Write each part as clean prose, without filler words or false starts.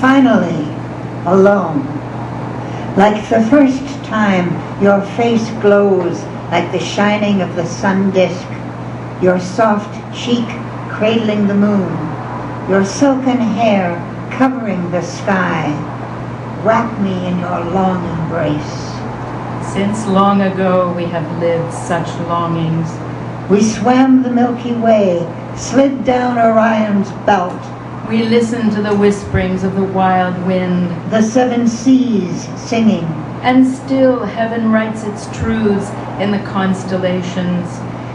Finally, alone. Like the first time your face glows like the shining of the sun disk, your soft cheek cradling the moon, your silken hair covering the sky. Wrap me in your long embrace. Since long ago we have lived such longings. We swam the Milky Way, slid down Orion's belt. We listened to the whisperings of the wild wind. The seven seas singing. And still heaven writes its truths in the constellations.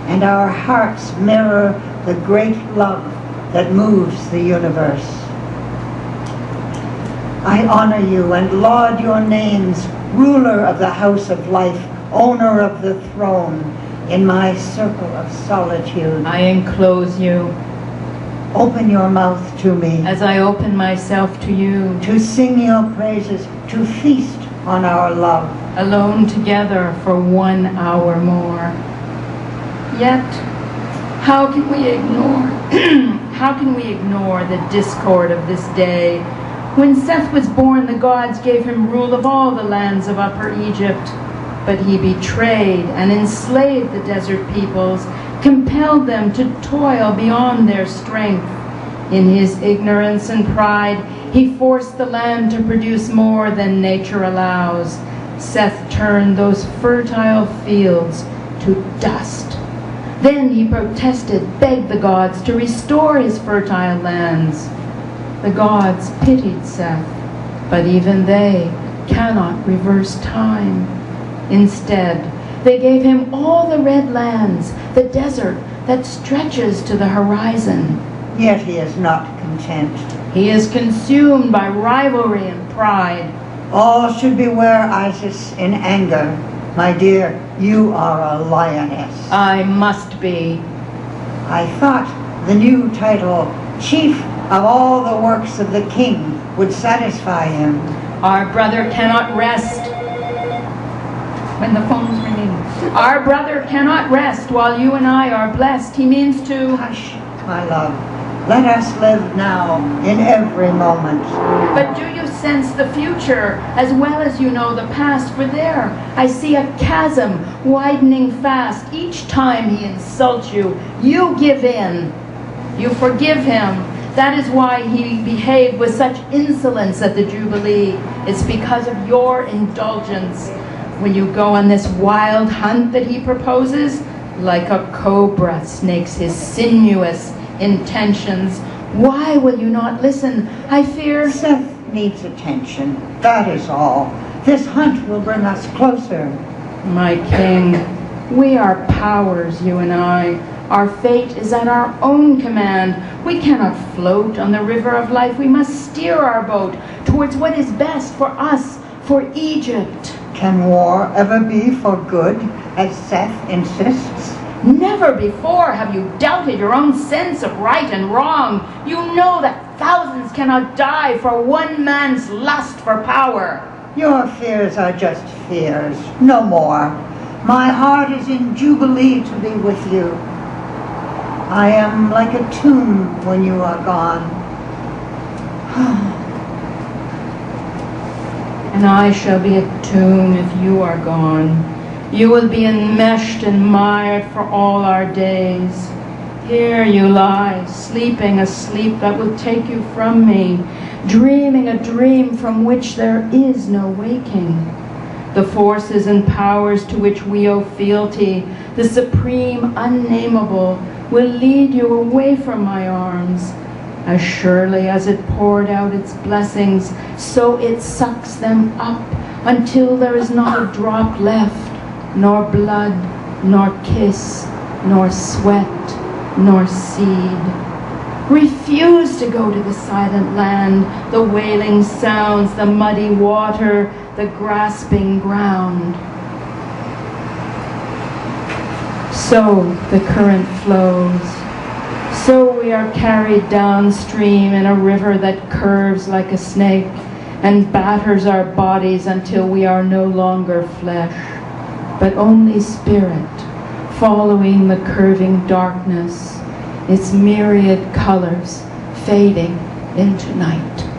And our hearts mirror the great love that moves the universe. I honor you and laud your names, ruler of the house of life, owner of the throne, in my circle of solitude. I enclose you. Open your mouth to me. As I open myself to you. To sing your praises, to feast on our love. Alone together for 1 hour more. Yet, how can we ignore the discord of this day? When Seth was born, the gods gave him rule of all the lands of Upper Egypt. But he betrayed and enslaved the desert peoples, compelled them to toil beyond their strength. In his ignorance and pride, he forced the land to produce more than nature allows. Seth turned those fertile fields to dust. Then he protested, begged the gods to restore his fertile lands. The gods pitied Seth, but even they cannot reverse time. Instead, they gave him all the red lands, the desert that stretches to the horizon. Yet he is not content. He is consumed by rivalry and pride. All should beware Isis in anger. My dear, you are a lioness. I must be. I thought the new title, Chief of all the works of the king, would satisfy him. Our brother cannot rest. When the phone's ringing. Our brother cannot rest while you and I are blessed. He means to... Hush, my love. Let us live now in every moment. But do you sense the future as well as you know the past? For there I see a chasm widening fast. Each time he insults you, you give in. You forgive him. That is why he behaved with such insolence at the Jubilee. It's because of your indulgence. When you go on this wild hunt that he proposes, like a cobra snakes his sinuous intentions, why will you not listen? I fear... Seth needs attention, that is all. This hunt will bring us closer. My king, we are powers, you and I. Our fate is at our own command. We cannot float on the river of life. We must steer our boat towards what is best for us, for Egypt. Can war ever be for good, as Seth insists? Never before have you doubted your own sense of right and wrong. You know that thousands cannot die for one man's lust for power. Your fears are just fears, no more. My heart is in jubilee to be with you. I am like a tomb when you are gone. And I shall be a tomb if you are gone. You will be enmeshed and mired for all our days. Here you lie, sleeping a sleep that will take you from me, dreaming a dream from which there is no waking. The forces and powers to which we owe fealty, the supreme unnameable, will lead you away from my arms. As surely as it poured out its blessings, so it sucks them up until there is not a drop left, nor blood, nor kiss, nor sweat, nor seed. Refuse to go to the silent land, the wailing sounds, the muddy water, the grasping ground. So the current flows. So we are carried downstream in a river that curves like a snake and batters our bodies until we are no longer flesh, but only spirit, following the curving darkness, its myriad colors fading into night.